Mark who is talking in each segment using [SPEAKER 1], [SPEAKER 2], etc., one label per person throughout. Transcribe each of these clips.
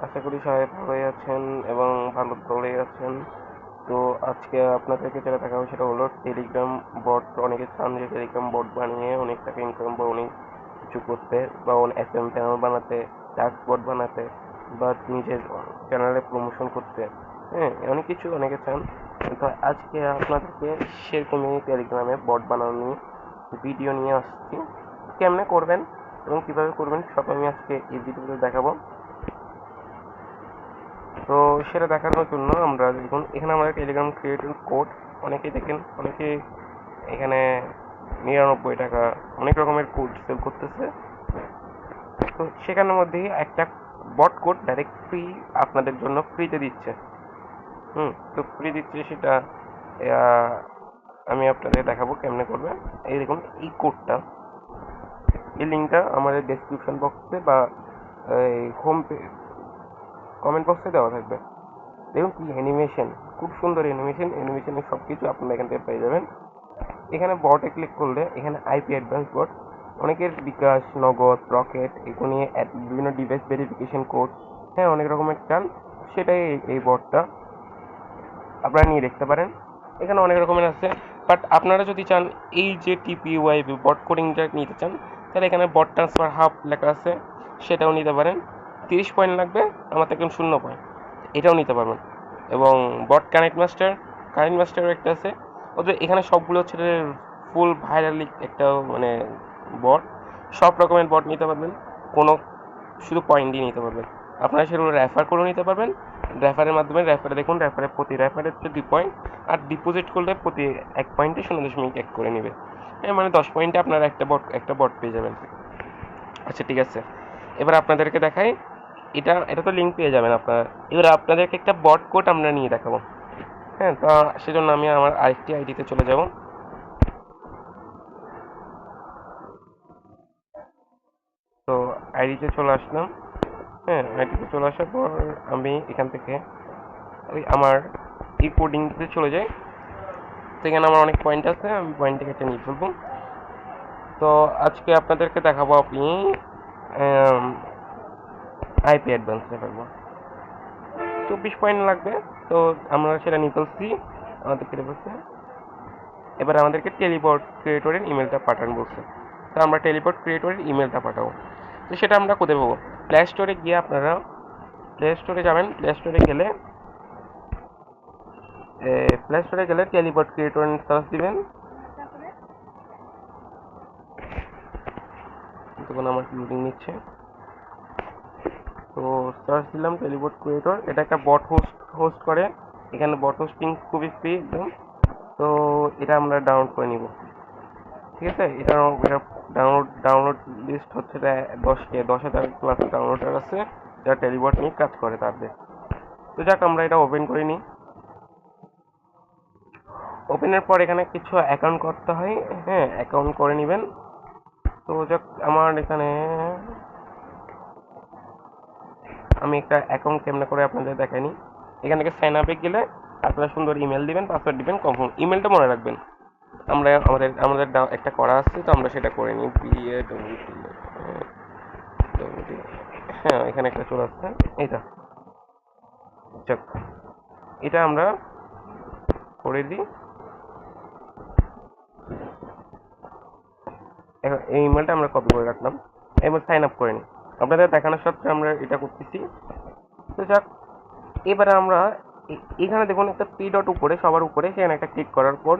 [SPEAKER 1] আশা করি সবাই ভালোই আছেন এবং ভালো দৌড়ে আছেন। তো আজকে আপনাদেরকে যেটা দেখাবো সেটা হলো টেলিগ্রাম বট। অনেকে চান যে টেলিগ্রাম বট বানিয়ে অনেক টাকা ইনকাম বা অনেক কিছু করতে বা এসএম চ্যানেল বানাতে, টাস্ক বট বানাতে বা নিজের চ্যানেলে প্রমোশন করতে। হ্যাঁ, অনেক কিছু অনেকে চান। তো আজকে আপনাদেরকে সেরকমই টেলিগ্রামে বট বানানো নিয়ে ভিডিও নিয়ে আসছি। কেমনে করবেন এবং কিভাবে করবেন সব আমি আজকে এই ভিডিওতে দেখাবো। তো সেটা দেখানোর জন্য আমরা দেখুন এখানে আমাদের টেলিগ্রাম ক্রিয়েটর কোড অনেকেই দেখেন, অনেকে এখানে 99 টাকা অনেক রকমের কোড সেল করতেছে। তো সেখানের মধ্যেই একটা বট কোড ডাইরেক্ট ফ্রি আপনাদের জন্য ফ্রিতে দিচ্ছে। তো ফ্রি দিচ্ছে সেটা আহ, আমি আপনাদের দেখাবো কেমনে করবে। এই দেখুন এই কোডটা, এই লিঙ্কটা আমাদের ডেসক্রিপশন বক্সে বা এই হোম কমেন্ট বক্সে দেওয়া থাকবে। দেখুন কি অ্যানিমেশন, খুব সুন্দর অ্যানিমেশনের সব কিছু আপনারা এখান থেকে পেয়ে যাবেন। এখানে বটে ক্লিক করলে এখানে আইপি অ্যাডভান্স বট, অনেকের বিকাশ, নগদ, রকেট এগুলো নিয়ে বিভিন্ন ডিভাইস ভেরিফিকেশন কোড, হ্যাঁ অনেক রকমের চান, সেটাই এই বটটা আপনারা নিয়ে দেখতে পারেন। এখানে অনেক রকমের আছে, বাট আপনারা যদি চান এই যে টিপিওয়াই বট কোডিংটা নিতে চান, তাহলে এখানে বট ট্রান্সফার হাব লেখা আছে, সেটাও নিতে পারেন। 30 পয়েন্ট লাগবে, আমার থেকে 0 পয়েন্ট, এটাও নিতে পারবেন। এবং বট কানেক্ট মাস্টার একটা আছে। ওদের এখানে সবগুলো হচ্ছে ফুল ভাইরালি একটা মানে বট, সব রকমের বট নিতে পারবেন, কোনো শুধু পয়েন্ট দিয়ে নিতে পারবেন। আপনারা সেগুলো রেফার করে নিতে পারবেন। রেফারের মাধ্যমে দেখুন রেফারে প্রতি রেফারে হচ্ছে 2 পয়েন্ট, আর ডিপোজিট করলে প্রতি 1 পয়েন্টে 0.1 করে নেবে। মানে 10 পয়েন্টে আপনারা একটা বট পেয়ে যাবেন। আচ্ছা ঠিক আছে, এবার আপনাদেরকে দেখাই। এটা তো লিঙ্ক পেয়ে যাবেন আপনারা। এবার আপনাদেরকে একটা বট কোড আমরা নিয়ে দেখাবো। হ্যাঁ, তা সেজন্য আমি আমার আরেকটি আইডিতে চলে যাব। তো আইডিতে চলে আসলাম। হ্যাঁ, আইডিতে চলে আসার পর আমি এখান থেকে ওই আমার এই কোডিংতে চলে যাই। তো এখানে আমার অনেক পয়েন্ট আছে, আমি পয়েন্ট থেকে একটা নিয়ে ফেলবো। তো আজকে আপনাদেরকে দেখাবো আপনি আইপি অ্যাডভান্সে ফেলবো। 24 পয়েন্ট লাগবে। তো আমরা সেটা নিয়ে ফেলছি, আমাদের কেটে বলছে। এবার আমাদেরকে টেলিপোর্ট ক্রিয়েটরের ইমেলটা পাঠান বলছে। তো আমরা টেলিপোর্ট ক্রিয়েটরের ইমেলটা পাঠাবো। তো সেটা আমরা কোথায় পাবো? প্লে স্টোরে গিয়ে আপনারা প্লে স্টোরে যাবেন। প্লে স্টোরে গেলে টেলিপোর্ট ক্রিয়েটর সার্চ দিবেন। তখন আমার লোডিং নিচ্ছে। তো সার্চ দিলাম টেলিপোর্ট ক্রিয়েটর, এটা একটা বট হোস্ট করে। এখানে বট হোস্টিং খুবই ফ্রি একদম। তো এটা আমরা ডাউনলোড করে নিব। ঠিক আছে, এটা ডাউনলোড লিস্ট হচ্ছে 10,000 প্লাস ডাউনলোডার আছে যারা টেলিবট নিয়ে কাজ করে তাদের। তো যাক আমরা এটা ওপেন করে নিই। ওপেনের পর এখানে কিছু অ্যাকাউন্ট করতে হয়। হ্যাঁ, অ্যাকাউন্ট করে নেবেন। তো যাক আমার এখানে আমি একটা অ্যাকাউন্ট কেমনে করে আপনাদের দেখাইনি। এখান থেকে সাইন আপে গেলে আপনারা সুন্দর ইমেল দিবেন, পাসওয়ার্ড দিবেন, কনফার্ম ইমেলটা মনে রাখবেন। আমরা আমাদের একটা করা আছে, তো আমরা সেটা করে নিই। হ্যাঁ, এখানে একটা চলে আসছে, এইটা। যাক, এটা আমরা করে দিই। এখন এই ইমেলটা আমরা কপি করে রাখলাম, এবার সাইন আপ করে নিই। আপনাদের দেখানোর সত্ত্বে আমরা এটা করতেছি। তো যাক, এবারে আমরা এখানে দেখুন একটা থ্রি ডট উপরে, সবার উপরে সেখানে একটা ক্লিক করার পর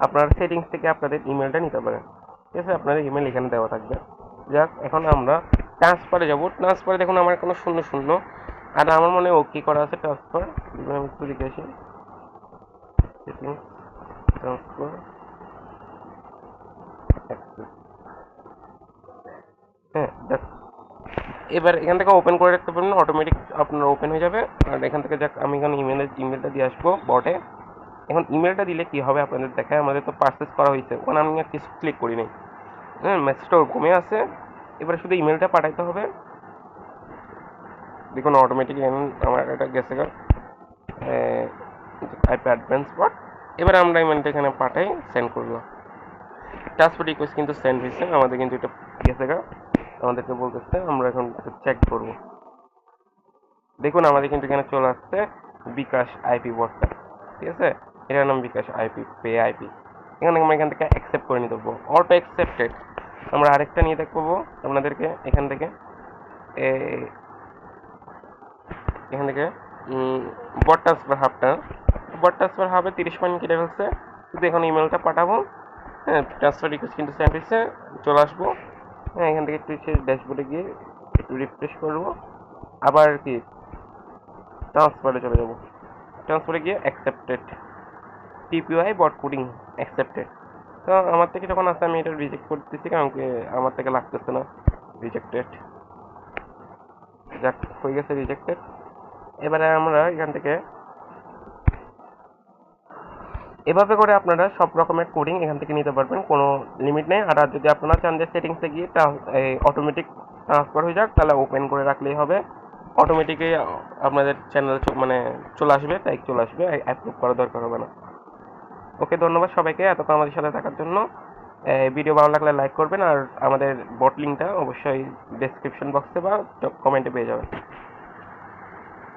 [SPEAKER 1] আপনার সেটিংস থেকে আপনাদের ইমেলটা নিতে পারেন। ঠিক আছে, আপনাদের ইমেল এখানে দেওয়া থাকবে। যাক, এখন আমরা ট্রান্সফারে যাব। ট্রান্সফারে দেখুন আমার কোনো শূন্য শূন্য, আর আমার মনে হয় ওকে করা আছে ট্রান্সফার। আমি একটু দেখে আসি। সেটিংস, ট্রান্সফার, হ্যাঁ যাক, এবার এখান থেকে ওপেন করে রাখতে পারবেন, অটোমেটিক আপনার ওপেন হয়ে যাবে। আর এখান থেকে যাক আমি এখানে ইমেলটা দিয়ে আসবো বটে। এখন ইমেলটা দিলে কি হবে আপনাদের দেখায়। আমাদের তো পারচেস করা হয়েছে, ওখানে আমি আর কিছু ক্লিক করি নাই। হ্যাঁ, মেসেজটা ওরকমই আছে। এবারে শুধু ইমেলটা পাঠাইতে হবে। দেখুন অটোমেটিক আমার এটা গেছে গা আইপি অ্যাডভান্স বট। এবারে আমরা ইমেলটা এখানে পাঠাই, সেন্ড করবো। ট্রান্সফার রিকোয়েস্ট কিন্তু সেন্ড হয়েছে, আমাদের কিন্তু এটা গেছে গা। আমাদেরকে বলতেছে, আমরা এখন চেক করবো। দেখুন আমাদের কিন্তু এখানে চলে আসছে বিকাশ আইপি বটটা, ঠিক আছে, এটার নাম বিকাশ আইপি পে আইপি। এখানে আমরা এখান থেকে অ্যাকসেপ্ট করে নিতে পারবো, অটো অ্যাকসেপ্টেড। আমরা আরেকটা নিয়ে দেখবো আপনাদেরকে এখান থেকে এখান থেকে বট ট্রান্সফার হাবটা, বট ট্রান্সফার হাবে 30 পয়েন্ট কেটে ফেলছে, কিন্তু এখন ইমেলটা পাঠাবো। হ্যাঁ, ট্রান্সফার রিকোয়েস্ট কিন্তু সেন্ড হয়েছে, চলে আসবো। হ্যাঁ, এখান থেকে একটু ড্যাশবোর্ডে গিয়ে একটু রিফ্রেশ করবো, আবার কি ট্রান্সফারে চলে যাবো, ট্রান্সফারে গিয়ে অ্যাকসেপ্টেড, টিপিওআই বট কোডিং অ্যাকসেপ্টেড। তো আমার থেকে যখন আসে আমি এটা রিজেক্ট করতেছি, কারণ কি আমার থেকে লাগতেছে না, রিজেক্টেড, যাক হয়ে গেছে রিজেক্টেড। এবারে আমরা এখান থেকে এভাবে করে আপনারা সব রকমের কোডিং এখান থেকে নিতে পারবেন, কোনো লিমিট নেই। আর যদি আপনারা চান যে সেটিংসে গিয়ে অটোমেটিক ট্রান্সফার হয়ে যাক, তাহলে ওপেন করে রাখলেই হবে, অটোমেটিকই আপনাদের চ্যানেল মানে চলে আসবে, তাই চলে আসবে, অ্যাপ্রুভ করার দরকার হবে না। ওকে, ধন্যবাদ সবাইকে এতক্ষণ আমাদের সাথে থাকার জন্য। ভিডিও ভালো লাগলে লাইক করবেন, আর আমাদের বট লিঙ্কটা অবশ্যই ডেসক্রিপশন বক্সে বা কমেন্টে পেয়ে যাবেন।